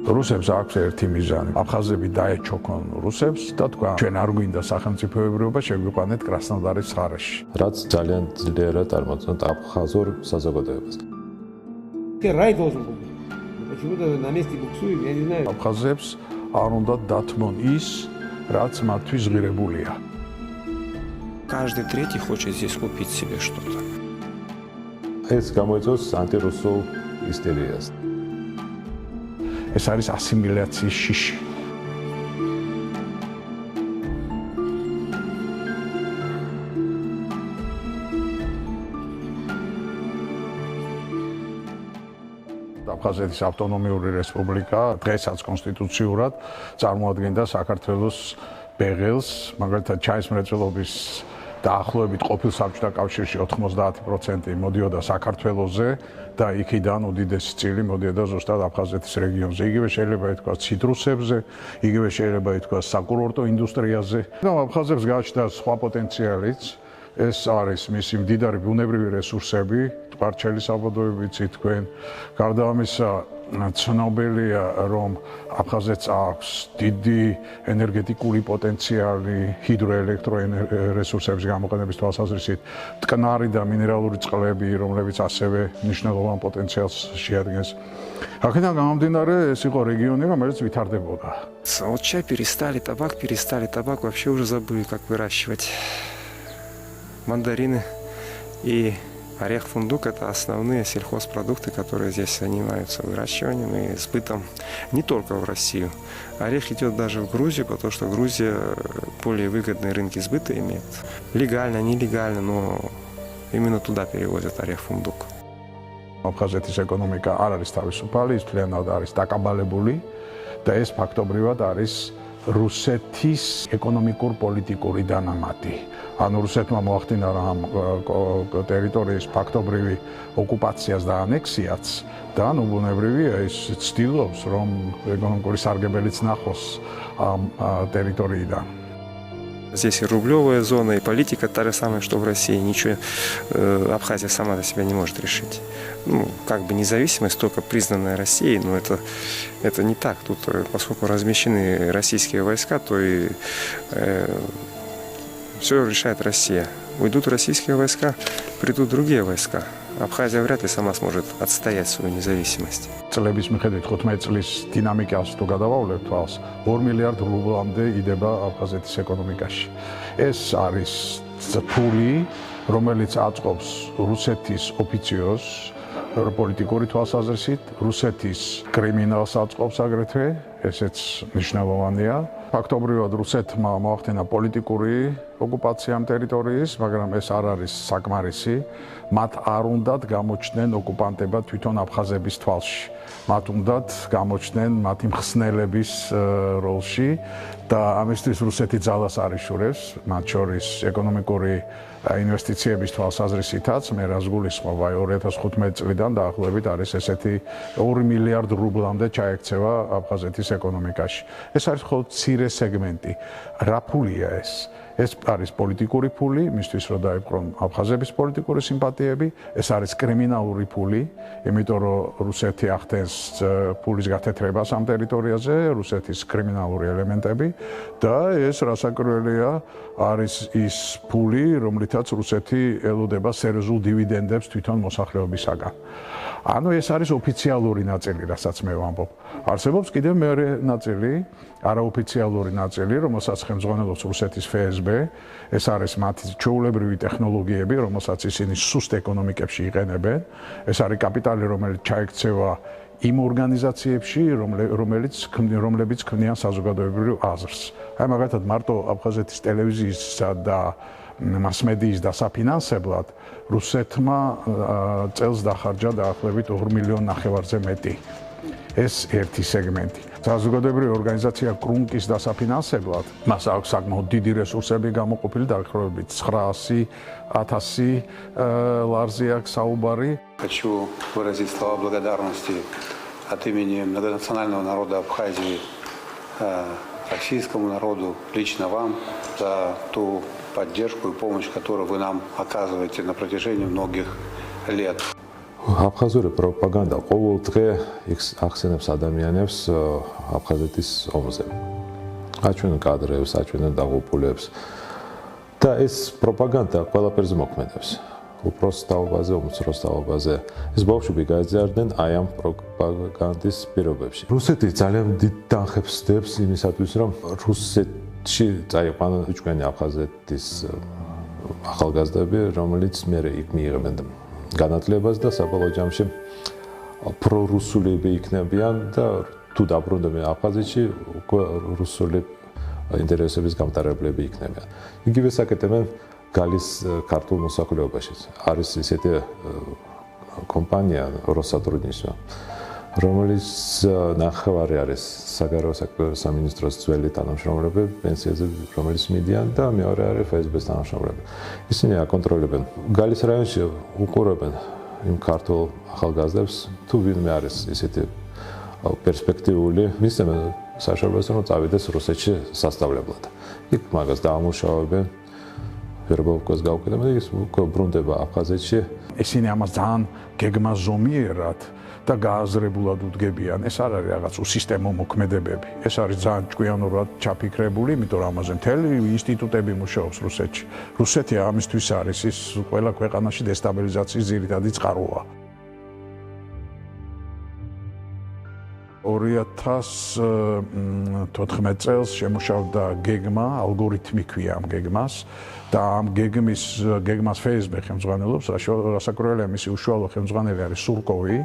რუსებს აქვს ერთი მიზანი. აფხაზები დაეჩოქონ რუსებს და თქვა, ჩვენ არ გვინდა სახელმწიფოებრიობა, შეგვიყვანეთ კრასნოდარის მხარეში. რაც ძალიან ძლიერად წარმოადგენს აფხაზურ საზოგადოებას. Рай должен был быть. Почему-то на месте буксует, я не знаю. აფხაზებს არ უნდა დათმონ ის, რაც მათთვის ღირებულია. Каждый третий хочет здесь купить себе что-то. ეს გამოიწვევს ანტირუსულ ისტერიას. ეს არის ასიმილაციის შიში. აფხაზეთის ავტონომიური რესპუბლიკა დღესაც კონსტიტუციურად წარმოადგენდა საქართველოს ბეღელს, მაგალითად ჩაის მრეწველობის დაახლოებით ყოფილ საბჭოთა კავშირში 90% მოდიოდა საქართველოზე და იქიდან უდიდესი წილი მოდიოდა ზუსტად აფხაზეთის რეგიონზე. იგივე შეიძლება ითქვას ციტრუსებზე, იგივე შეიძლება ითქვას საკურორტო ინდუსტრიაზე. და აფხაზებს გააჩნდა სხვა პოტენციალიც. ეს არის მისი მდიდარი ბუნებრივი რესურსები, ტყარჩელი საბადოებიც თქვენ. გარდა ამისა, ცნობილია, რომ აფხაზეთს აქვს დიდი ენერგეტიკული პოტენციალი ჰიდროელექტროენერგიების გამოყენების თვალსაზრისით, მტკნარი და მინერალური წყლები, რომლებიც ასევე მნიშვნელოვან პოტენციალს შეადგენს. აქედან გამომდინარე, ეს იყო რეგიონი, რომელიც ვითარდებოდა. Вот чай перестали, табак вообще уже забыли, как выращивать. Мандарины и орех фундук – это основные сельхозпродукты, которые здесь занимаются выращиванием и сбытом не только в Россию. Орех идет даже в Грузию, потому что Грузия более выгодные рынки сбыта имеет. Легально, нелегально, но именно туда перевозят орех фундук. აფხაზეთის ეკონომიკა არ არის თავისუფალი, ის მთლიანად არის დაკაბალებული და ეს ფაქტობრივად არის რუსეთის ეკონომიკურ-პოლიტიკური დანამატი. ანუ რუსეთმა მოახდინა ამ ტერიტორიის ფაქტობრივი ოკუპაციას და ანექსიაც და ნუ ბუნებრივია ის ცდილობს, რომ ეკონომიკური სარგებელიც ნახოს ამ ტერიტორიიდან. Здесь и рублевая зона, и политика та же самая, что в России. Ничего Абхазия сама за себя не может решить. Ну, как бы независимость только признанная Россией, но это не так. Тут, поскольку размещены российские войска, то и все решает Россия. Уйдут российские войска, придут другие войска. Абхазия вряд ли сама сможет отстоять свою независимость. წლების მიხედვით 15 წლის დინამიკას თუ გადავავლებთ თვალს, 2 მილიარდ რუბლამდე იდება აფხაზეთის ეკონომიკაში. ეს არის ფული, რომელიც აწყობს რუსეთის ოფიციოს პოლიტიკური თვალსაზრისით, რუსეთის კრიმინალს აწყობს აგრეთვე, ესეც მნიშვნელოვანია. ფაქტობრივად რუსეთმა მოახდინა პოლიტიკური ოკუპაცია ამ ტერიტორიის, მაგრამ ეს არ არის საკმარისი. მათ არ უნდათ გამოჩნდნენ ოკუპანტებად თვითონ აფხაზების თვალში. მათ უნდათ გამოჩნდნენ მათი მხსნელების როლში და ამისთვის რუსეთი ძალას არიშურებს, მათ შორის ეკონომიკური ინვესტიციების თვალსაზრისითაც, მე რას გულისხმობ, 2015 წლიდან დაახლოებით არის ესეთი 2 მილიარდ რუბლამდე ჩაექცევა აფხაზეთის ეკონომიკაში. ეს არის მხოლოდ მცირე სეგმენტი. რა ფულია ეს? ეს არის პოლიტიკური ფული, მისთვის რომ დაიპყრონ აფხაზების პოლიტიკური სიმპათიები, ეს არის კრიმინალური ფული, იმიტომ რომ რუსეთი ახდენს ფულის გათეთრებას ამ ტერიტორიაზე, რუსეთის კრიმინალური ელემენტები და ეს რასაკვირველია, არის ის ფული, რომლითაც რუსეთი ელოდება სერიოზულ დივიდენდებს თვითონ მოსახლეობისაგან. ანუ ეს არის ოფიციალური ნაწილი, რასაც მე ვამბობ. არსებობს კიდევ მეორე ნაწილი, არაოფიციალური ნაწილი, რომელსაც ხელმძღვანელობს რუსეთის FSB. ეს არის მათი ჩვეულებრივი ტექნოლოგიები, რომელსაც ისინი სუსტ ეკონომიკებში იყენებენ. ეს არის კაპიტალი, რომელიც ჩაექცევა იმ ორგანიზაციებში, რომლებიც ქმნიან საზოგადოებრივ აზრს. აი მაგალითად მარტო აფხაზეთის ტელევიზიისა და მასმედიის დასაფინანსებლად რუსეთმა წელს დახარჯა დაახლოებით 2 მილიონ ნახევარზე მეტი. ეს ერთი სეგმენტი. საზოგადოებრივი ორგანიზაცია კრუნკის დასაფინანსებლად მას აქვს საკმაოდ დიდი რესურსები გამოყოფილი დაახლოებით 900.000 ლარზე აქვს საუბარი. Хочу выразить слова благодарности от имени многонационального народа Абхазии российскому народу, лично вам, за ту поддержку и помощь, которую вы нам оказываете на протяжении многих лет. აფხაზური პროპაგანდა ყოველდღე ახსენებს ადამიანებს აფხაზეთის ომზე. აჩვენენ კადრებს, აჩვენენ დაღუპულებს და ეს პროპაგანდა ყველაფერზე მოქმედებს. უпрост თაობაზე, უმცროს თაობაზე. ეს ბავშვები გაიზარდნენ აი ამ პროპაგანდის პირობებში. რუსეთი ძალიან დიდ დახებს დებს იმისათვის, რომ რუსეთში წაიყვან უჩვენი აფხაზეთის ახალგაზრდები, რომელიც მერე იქ მიიღებენ განათლებას და საბოლოო ჯამში პრორუსულები იქნებიან და თუ დაბრუნდნენ აფხაზეთში, უკვე რუსული ინტერესების გამტარებლები იქნებიან. იგივე საკეთებენ გალის ქართულ მოსახლეობაშიც. არის ისეთი კომპანია როსატრუდნისტვა, რომელიც ნახევარი არის საგარეო საქმეთა სამინისტროს ძველი თანამშრომლები, პენსიაზე რომელიც მიდიან და მეორე არის FSB-ს თანამშრომლები. ისინი აკონტროლებენ გალის რაიონში, უყურებენ იმ ქართულ ახალგაზრდებს, თუ ვინმე არის ისეთი პერსპექტიული, მისცემენ საშუალებას, რომ წავიდეს რუსეთში სასწავლებლად. იქ მაგას დაამუშავებენ, ვერბოვკას გაუკეთებენ, ის უკვე ბრუნდება აფხაზეთში. ისინი ამას ძალიან გეგმაზომიერად და გააზრებულად უდგებიან. ეს არ არის რაღაც უსისტემო მოქმედებები. ეს არის ძალიან ჭკვიანურად ჩაფიქრებული, იმიტომ რომ ამაზე მთელი ინსტიტუტები მუშაობს რუსეთში. რუსეთი ამისთვის არის ის ყველა ქვეყანაში დესტაბილიზაციის ძირითადი წყაროა. 2014 წელს შემუშავდა გეგმა, ალგორითმი ქვია ამ გეგმას და ამ გეგმას FSB ხელმძღვანელობს, რასაკვირველია მისი უშუალო ხელმძღვანელი არის სურკოვი.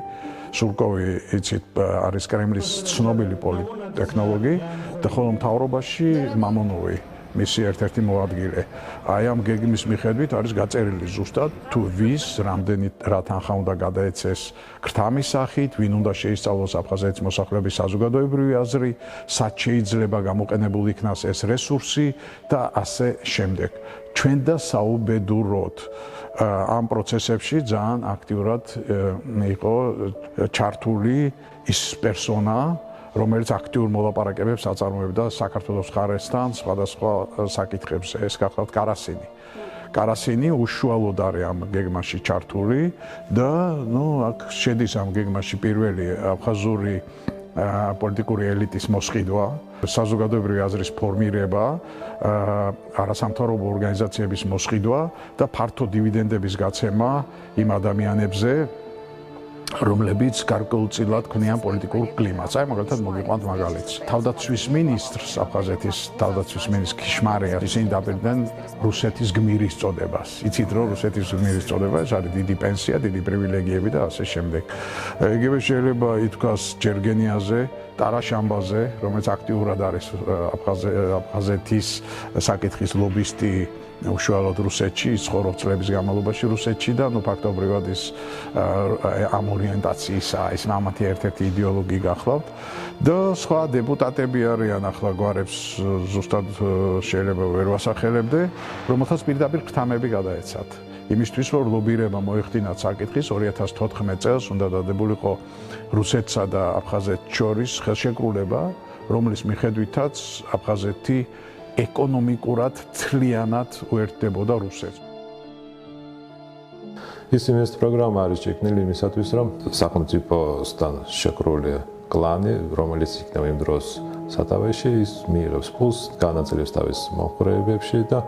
სურკოვი იცით არის კრემლის ცნობილი პოლიტექნოლოგი და ხოლო მთავრობაში მამონოვი მისი ერთ-ერთი მოადგილე. აი ამ გეგმის მიხედვით არის გაწერილი ზუსტად თუ ვის რამდენი რა თანხა უნდა გადაეცეს ქრთამის სახით, ვინ უნდა შეისწავლოს აფხაზეთის მოსახლეობის საზოგადოებრივი აზრი, სად შეიძლება გამოყენებულ იქნას ეს რესურსი და ასე შემდეგ. ჩვენ და საუბედუროდ ამ პროცესებში ძალიან აქტიურად იყო ჩართული ის პერსონა, რომელიც აქტიურ მოლაპარაკებებს აწარმოებდა საქართველოს მხარესთან სხვადასხვა საკითხებზე. ეს გახლავთ კარასინი. კარასინი უშუალოდ არის ამ გეგმაში ჩართული და აქ შედის ამ გეგმაში პირველი აფხაზური პოლიტიკური ელიტის მოსყიდვა, საზოგადოებრივი აზრის ფორმირება, არასამთავრობო ორგანიზაციების მოსყიდვა და ფართო დივიდენდების გაცემა იმ ადამიანებზე, რომლებიც გარკვეულწილად ქმნიან პოლიტიკურ კლიმატს. აი მაგალითად მოგიყვანთ მაგალითს. თავდაცვის მინისტრს, აფხაზეთის თავდაცვის მინისტრს ქიშმარიას ისინი დაპირდნენ რუსეთის გმირის წოდებას. იცით რომ რუსეთის გმირის წოდება ეს არის დიდი პენსია, დიდი პრივილეგიები და ასე შემდეგ. იგივე შეიძლება ითქვას ჯერგენიაზე, ტარაშამბაზე, რომელიც აქტიურად არის აფხაზეთის საკითხის ლობისტი უშუალოდ რუსეთში, ცხოვრობს წლების განმავლობაში რუსეთში და ფაქტობრივად ის ამ ორიენტაციისა, ის მამათი ერთ-ერთი იდეოლოგი გახლავთ და სხვა დეპუტატები არიან, ახლა გვარებს ზუსტად შეიძლება ვერ ვასახელებდე, რომელთაც პირდაპირ ქრთამები გადაეცათ. იმისთვის რომ ლობირება მოეხდინათ საკითხის 2014 წელს უნდა დადებულიყო რუსეთსა და აფხაზეთს შორის ხელშეკრულება, რომლის მიხედვითაც აფხაზეთი ეკონომიკურად თლიანად უერთდებოდა რუსეთს. ის ინვესტ პროგრამა არის შექმნილი იმისათვის, რომ სახელმწიფოსთან შეკრული კლანი, რომელიც იქნება იმ დროს სათავეში, ის მიიღებს ფულს, განაწილებს თავის მომხრეებებში და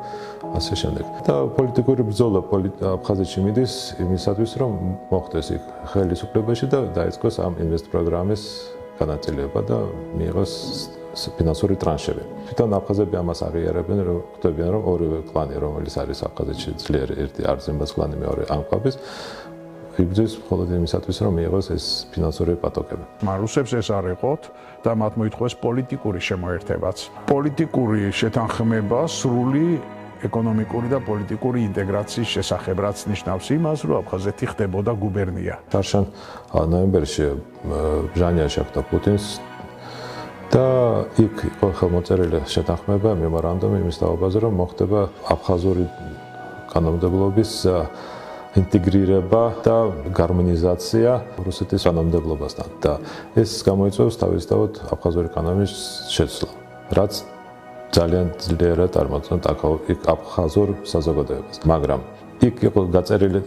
ასე შემდეგ. და პოლიტიკური ბრძოლა აფხაზეთში მიდის იმისათვის, რომ მოხდეს იქ ხელისუფლებაში და დაიწყოს ამ ინვესტ პროგრამის განაწილება და მიიღოს ფინანსური ტრანშები. თვითონ აფხაზები ამას აღიარებენ, რომ ხვდებიან, რომ ორივე კლანი, რომელიც არის აფხაზეთში ძლიერ ერთი არძიმბას კლანი, მეორე ანკვაბის, იბრძვის მხოლოდ იმისათვის, რომ მიიღოს ეს ფინანსური პატოკები. რუსებს ეს არ იყოთ და მათ მოითხოვეს პოლიტიკური შემოერთებაც. პოლიტიკური შეთანხმება სრული ეკონომიკური და პოლიტიკური ინტეგრაციის შესახებ, რაც ნიშნავს იმას, რომ აფხაზეთი ხდებოდა გუბერნია. თარშან ნოემბერში ჟანია შეხვდა პუტინს და იქ იყო ხელმოწერილი შეთანხმება, მემორანდუმი იმის თაობაზე, რომ მოხდება აფხაზური კანონმდებლობის ინტეგრირება და გარმონიზაცია რუსეთის კანონმდებლობასთან და ეს გამოიწვევს თავისთავად აფხაზური კანონის შეცვლა, რაც ძალიან ძლიერად წარმოადგენს აფხაზურ საზოგადოებას. მაგრამ იქ იყო გაწერილი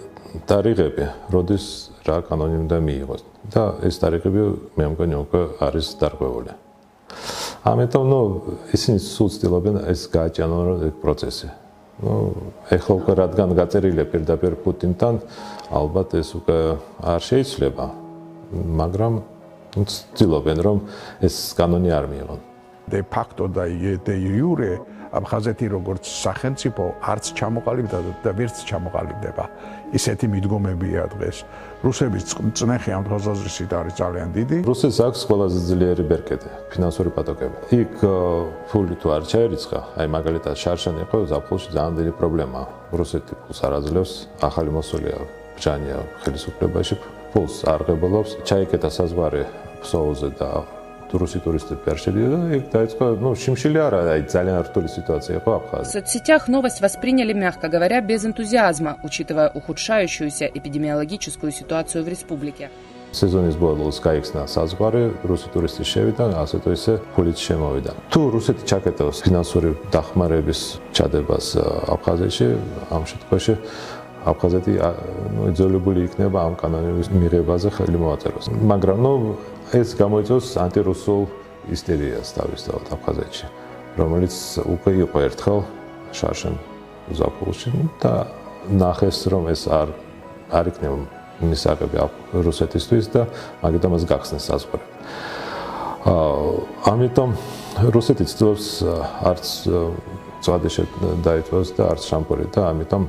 ტარიღები, როდის რა კანონი უნდა მიიღოს და ეს ტარიღები მე მგონი უკვე არის დარღვეული. ამიტომ ისინი სულ ცდილობენ ეს გააჭიანონ პროცესი. ეხლა უკვე რადგან გაწერილია პირდაპირ პუტინთან, ალბათ ეს უკვე არ შეიძლება, მაგრამ ცდილობენ რომ ეს კანონი არ მიიღონ. De facto და de jure აფხაზეთი როგორც სახელმწიფო არც ჩამოყალიბდა და ვერც ჩამოყალიბდება. ისეთი მიდგომებია დღეს. რუსების წნეხი ამ თვალსაზრისით არის ძალიან დიდი. რუსეთს აქვს ყველაზე ძლიერი ბერკეტი, ფინანსური პატოკები. იქ ფული თუ არ ჩაერიცხა, აი მაგალითად შარშანი იყო ზაფხულში ძალიან დიდი პრობლემა. რუსეთი ფულს არ აძლევს, ახალი მოსულია ბრძანია ხელისუფლებაში, ფულს არ ღებულობს, ჩაიკეტა საზღვარი ფსოუზე და რუსი ტურისტები არ შედიოდა და იქ დაიწყო, შიმშილი არა, აი ძალიან რთული სიტუაცია იყო აფხაზეთში. В соцсетях новость восприняли, мягко говоря, без энтузиазма, учитывая ухудшающуюся эпидемиологическую ситуацию в республике. სეზონის ბოლოს გაიხსნა საზღვარი, რუსი ტურისტი შევიდა, ასე თუ ისე ფულით შემოვიდა. თუ რუსეთი ჩაკეტავს ფინანსური დახმარების ჩადებას აფხაზეთში, ამ შემთხვევაში აფხაზეთი იძულებული იქნება ამ კანონების მიღებაზე ხელი მოაწეროს. მაგრამ ეს გამოიწვევს ანტირუსულ ისტერიას თავისთავად აფხაზეთში, რომელიც უკვე იყო ერთხელ შარშან ზაფხულში და ნახეს, რომ ეს არ იქნება მისაღები რუსეთისთვის და მაგიტომ მას გახსნეს საზღვარი. ამიტომ რუსეთი ცდილობს არც წვადი დაითვალოს და არც შამპური და ამიტომ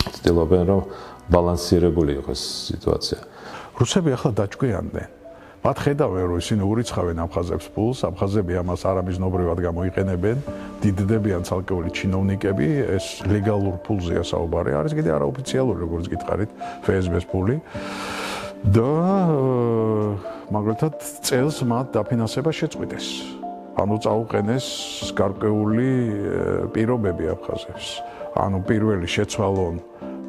ცდილობენ რომ ბალანსირებული იყოს სიტუაცია. რუსები ახლა დაჭკვიანდნენ. მათ ხედავენ რომ ისინი ურიცხავენ აფხაზებს ფულს, აფხაზები ამას არამიზნობრივად გამოიყენებენ, დიდდებიან ცალკეული ჩინოვნიკები, ეს ლეგალურ ფულზეა საუბარი, არის კიდე არაოფიციალური, როგორც გითხარით, FSB-ს ფული. და მაგალითად წელს მათ დაფინანსება შეწყვიტეს. ანუ წაუყენეს გარკვეული პირობები აფხაზებს. ანუ პირველი შეცვალონ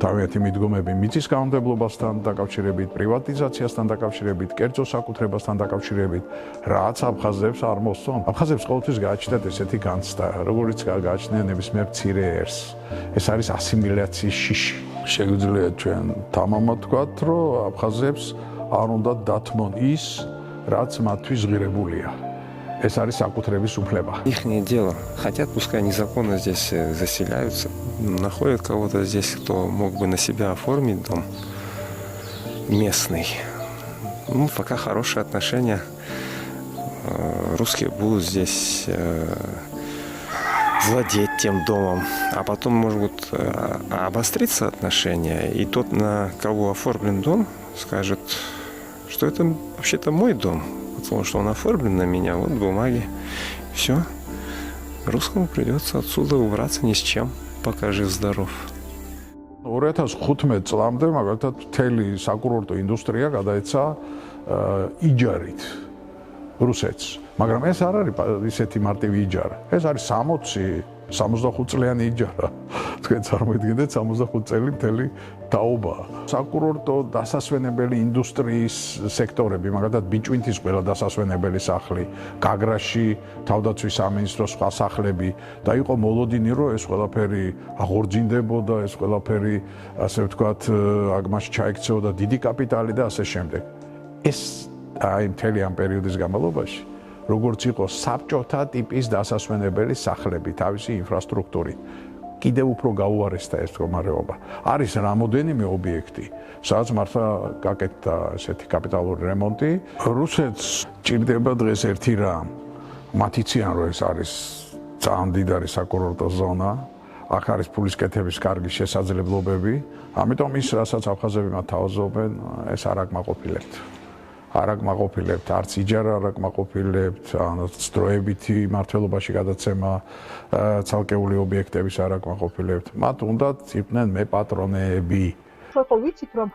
თავიანთი მიდგომები მიწის გაუმდებლობასთან დაკავშირებით, პრივატიზაციასთან დაკავშირებით, კერძო საკუთრებასთან დაკავშირებით, რაც აფხაზებს არ მოსწონ. აფხაზებს ყოველთვის გააჩნდათ ესეთი განცდა, როგორც გააჩნდნენ ნებისმიერ მცირე ერს. ეს არის ასიმილაციის შიში. შეგვიძლია ჩვენ თამამად ვთქვათ, რომ აფხაზებს არ უნდა დათმონ ის, რაც მათთვის ღირებულია. ეს არის საკუთრების უფლება. Ихнее дело. Хотят, пускай незаконно здесь заселяются, находят кого-то здесь, кто мог бы на себя оформить дом местный. Пока хорошие отношения. Русские будут здесь владеть тем домом, а потом, может быть, обостриться отношения, и тот, на кого оформлен дом, скажет, что это вообще-то мой дом. Потому что он оформлен на меня, вот бумаги. Все. Русскому придется отсюда убраться ни с чем, пока жив-здоров. 2015 წლამდე მაგალითად მთელი საკურორტო ინდუსტრია გადაეცა იჯარით რუსეთს. მაგრამ ეს არ არის ისეთი მარტივი იჯარა. ეს არის 65 წლიანი იჯარა. თქვენ წარმოიდგინეთ 65 წელი მთელი დაობა. საკურორტო დასასვენებელი ინდუსტრიის სექტორები, მაგალითად ბიჭვინთის ყველა დასასვენებელი სახლი, გაგრაში თავდაცვის სამინისტროს სხვა სახლები და იყო მოლოდინი, რომ ეს ყველაფერი აღორძინდებოდა, ეს ყველაფერი, ასე ვთქვათ, აგმაში ჩაიქცეოდა დიდი კაპიტალი და ასე შემდეგ. ეს აი მთელი ამ პერიოდის განმავლობაში როგორც იყო საბჭოთა ტიპის დასასვენებელი სახლები თავისი ინფრასტრუქტურით. კიდევ უფრო გაუარესდა ეს მდგომარეობა. არის რამოდენიმე ობიექტი, სადაც მართლა გაკეთდა ესეთი კაპიტალური რემონტი. რუსეთს ჭირდება დღეს ერთი რამ. მათ იციან, რომ ეს არის ძალიან დიდარი საკურორტო ზონა, აქ არის ფულის კეთების კარგი შესაძლებლობები, ამიტომ ის, რასაც აფხაზები მათ თავაზობენ, ეს არ აკმაყოფილებთ. არ აკმაყოფილებთ, არც იჯარა არ აკმაყოფილებთ, დროებითი მართლობაში გადაცემა ცალკეული ობიექტების არ აკმაყოფილებთ. მათ უნდათ იყვნენ მეპატრონეები. ხო ვიცით რომ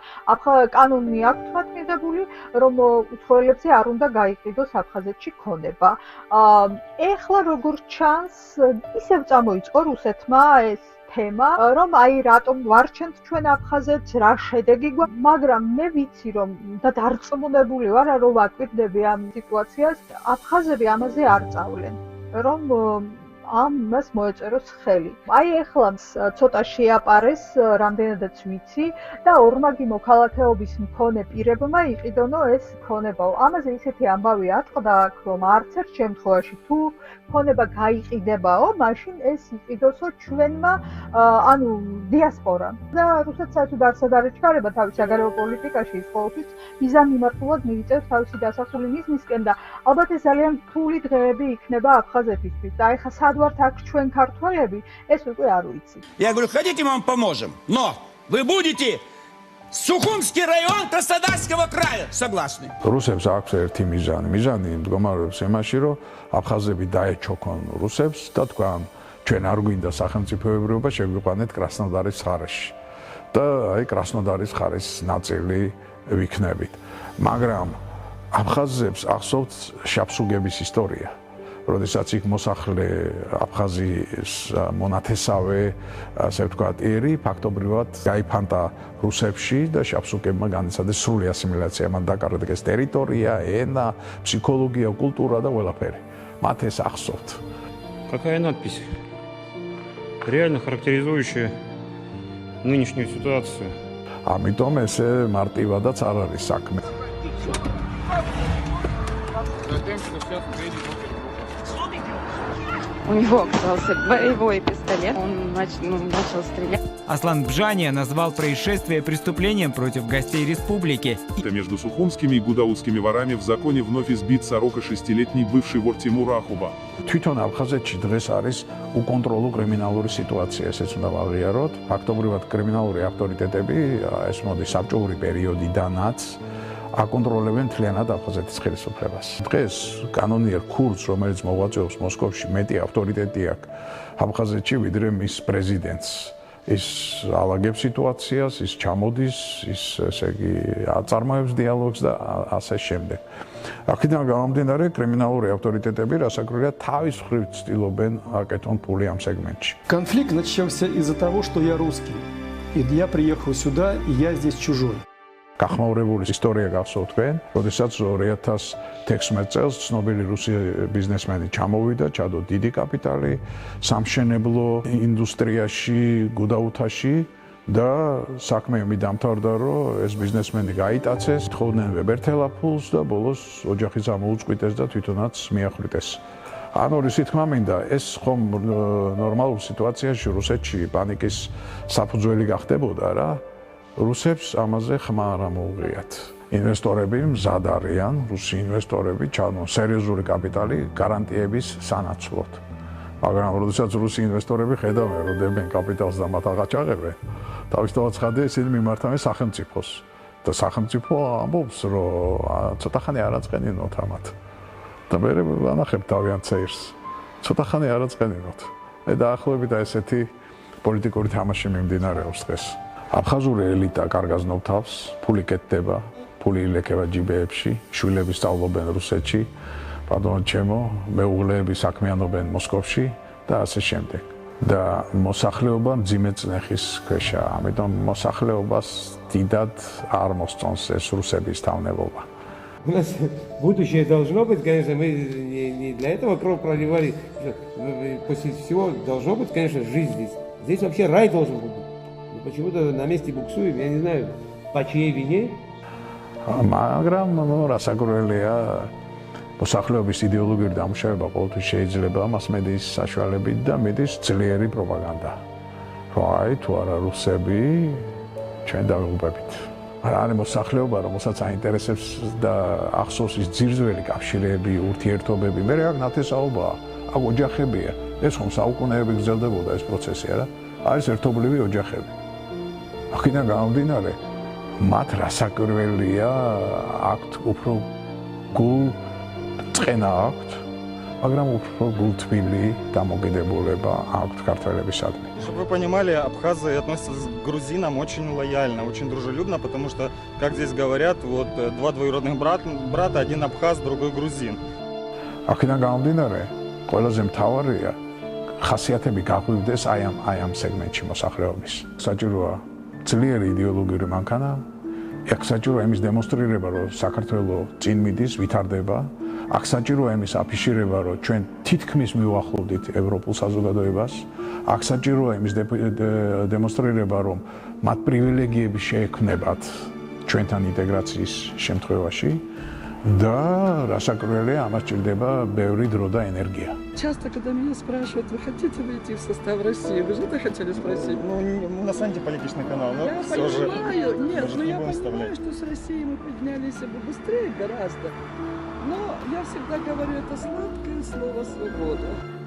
კანონი აქვს მიღებული რომ უცხოელებზე არ უნდა გაიყიდოს აფხაზეთში ქონება. ეხლა როგორც ჩანს ისევ წამოიწყო რუსეთმა ეს თემა რომ აი რატომ ვარჩენთ ჩვენ აფხაზეთს რა შედეგი გვაქვს მაგრამ მე ვიცი რომ და დარწმუნებული ვარ რომ ვაკვირდები ამ სიტუაციას აფხაზები ამაზე არ წავლენ რომ ამას მოეწეროს ხელი. აი ეხლა ცოტა შეაპარეს, რამდენადაც ვიცი და ორმაგი მოქალაქეობის მქონე პირებმა იყიდონო ეს ქონებაო. ამაზე ისეთი ამბავი ატყდა, რომ არც ერთ შემთხვევაში თუ ქონება გაიყიდებაო, მაშინ ეს იყიდოსო ჩვენმა, ანუ დიასპორამ. და რუსეთს საერთოდ არც არ ეჩქარება თავის საგარეო პოლიტიკაში, ის ყოველთვის მიზანმიმართულად მიიწევს თავისი დასახული მიზნისკენ და ალბათ ეს ძალიან რთული დღეები იქნება აფხაზეთისთვის. და ეხლა სად ვართ აქ ჩვენ ქართველები, ეს უკვე არ ვიცი. Я говорю, хотите, мы вам поможем, но вы будете Сухумский район Краснодарского края. Согласны? რუსებს აქვს ერთი მიზანი მდგომარეობს იმაში, რომ აფხაზები დაეჩოქონ რუსებს და თქვან, ჩვენ არ გვინდა სახელმწიფოებრიობა, შეგვიყვანეთ კრასნოდარის ხარისში. და აი კრასნოდარის ხარის ნაწილი ვიქნებით. მაგრამ აფხაზებს ახსოვთ შაბსუგების ისტორია. როდესაც იქ მოსახლე აფხაზის მონათესავე, ასე ვთქვათ, ერი ფაქტობრივად გაიფანტა რუსებში და შაბსუგებმა განიცადეს სრული ასიმილაცია, მან დაკარგეს ტერიტორია, ენა, ფსიქოლოგია, კულტურა და ყველაფერი. მათ ეს ახსოვთ. Какая надпись? Реально характеризующая нынешнюю ситуацию. ამიტომ ესე მარტივადაც არ არის საქმე. У него оказался боевой пистолет, он начал стрелять. Аслан Бжания назвал происшествие преступлением против гостей республики. Между сухумскими и гудаутскими ворами в законе вновь избит сорока 6-летний бывший вор Тимур Ахуба. თვითონ აფხაზეთში დღეს არის უკონტროლო კრიმინალური სიტუაცია, ესეც უნდა ვაღიაროთ. ფაქტობრივად კრიმინალური ავტორიტეტები, ეს მოდის საბჭოური პერიოდიდანაც აკონტროლებენ მთლიანად აფხაზეთის ხელისუფლებას. დღეს კანონიერ ქურდს, რომელიც მოღვაწეობს მოსკოვში, მეტი ავტორიტეტი აქვს აფხაზეთში, ვიდრე მის პრეზიდენტს. ის ალაგებს სიტუაციას, ის ჩამოდის, ის ესე იგი აწარმოებს დიალოგს და ასე შემდეგ. აქედან გამომდინარე, კრიმინალური ავტორიტეტები რასაკვირველია თავის მხრივ ცდილობენ აკეთონ ფული ამ სეგმენტში. Конфликт начался из-за того, что я русский. И я приехал сюда, и я здесь чужой. გახმაურებული ისტორია გახსოვთ თქვენ, როდესაც 2016 წელს ცნობილი რუსი ბიზნესმენი ჩამოვიდა, ჩადო დიდი კაპიტალი სამშენებლო ინდუსტრიაში, გუდაუთაში და საქმე იმით დამთავრდა, რომ ეს ბიზნესმენი გაიტაცეს, თხოვდნენ ვებერთელა ფულს და ბოლოს ოჯახიც ამოუწყვიტეს და თვითონაც მიახვრიტეს. ანუ რისი თქმა მინდა, ეს ხომ ნორმალურ სიტუაციაში რუსეთში პანიკის საფუძველი გახდებოდა რა. რუსებს ამაზე ხმა არ ამოუღიათ. ინვესტორები მზად არიან, რუსი ინვესტორები ჩანონ სერიოზული კაპიტალი გარანტიების სანაცვლოდ. მაგრამ როდესაც რუსი ინვესტორები ხედავენ, რომ დებენ კაპიტალს და მათ აღაჩაღებენ, თავისთავად ცხადია ისინი მიმართავენ სახელმწიფოს. და სახელმწიფო ამბობს, რომ ცოტა ხანი არ აწყენინოთ ამათ. და მე ვანახებ თავიანთ ცეირს. ცოტა ხანი არ აწყენინოთ. დაახლოებით ესეთი პოლიტიკური თამაში მიმდინარეობს დღეს. აფხაზური ელიტა კარგაზნობს თავს, ფული კეთდება, ფული ილექება ჯიბეებში, შვილები სწავლობენ რუსეთში, პარდონად ჩემო, მეუღლეები საქმიანობენ მოსკოვში და ასე შემდეგ. და მოსახლეობა მძიმე წნეხის ქვეშაა, ამიტომ მოსახლეობას დიდად არ მოსწონს ეს რუსების თავნებობა. У нас будущее должно быть, конечно, мы не для этого кровь проливали. После всего должно быть, конечно, жизнь здесь. Здесь вообще рай должен быть. Почему-то на месте буксуем, я не знаю, по чьей вине. მაგრამ რასაკვირველია, მოსახლეობის იდეოლოგიური დამუშავება ყოველთვის შეიძლება მასმედიის საშუალებით და მიდის ძლიერი პროპაგანდა. რომ აი თუ არა რუსები ჩვენ დავიღუპებით. არის მოსახლეობა, რომელსაც აინტერესებს და ახსოვს ის ძირძველი კავშირები, ურთიერთობები. მე რა ნათესაობაა, აქ ოჯახებია. ეს ხომ საუკუნეები გრძელდებოდა ეს პროცესი არა? არის ერთობლივი ოჯახები. აქედან გამომდინარე, მათ რასაკვირველია აქვთ უფრო გულწყენა აქვთ, მაგრამ უფრო გულთბილი დამოკიდებულება აქვთ ქართველებისადმი. Чтобы вы понимали, абхазы относятся к грузинам очень лояльно, очень дружелюбно, потому что, как здесь говорят, вот два двоюродных брата, один абхаз, другой грузин. აქედან გამომდინარე, ყველაზე მთავარია ხასიათები გაღვივდეს აი ამ სეგმენტში მოსახლეობის. საჭიროა ძლიერი იდეოლოგიური მანქანა, აქ საჭიროა იმის დემონსტრირება, რომ საქართველოს წინ მიდის, ვითარდება. აქ საჭიროა იმის აფიშირება, რომ ჩვენ თითქმის მივახლოვდით ევროპულ საზოგადოებას. აქ საჭიროა იმის დემონსტრირება, რომ მათ პრივილეგიები შეექმნებათ ჩვენთან ინტეგრაციის შემთხვევაში და რასაკვირველია, ამას ჭირდება ბევრი დრო და энергия. Часто, когда меня спрашивают, вы хотите выйти в состав России, вы что-то хотели спросить? Ну, у нас антиполитичный канал, но Я все же... понимаю, нет, может, но не я будем понимаю, вставлять. что с Россией мы поднялись бы быстрее гораздо. Но я всегда говорю, это сладкое слово «свобода».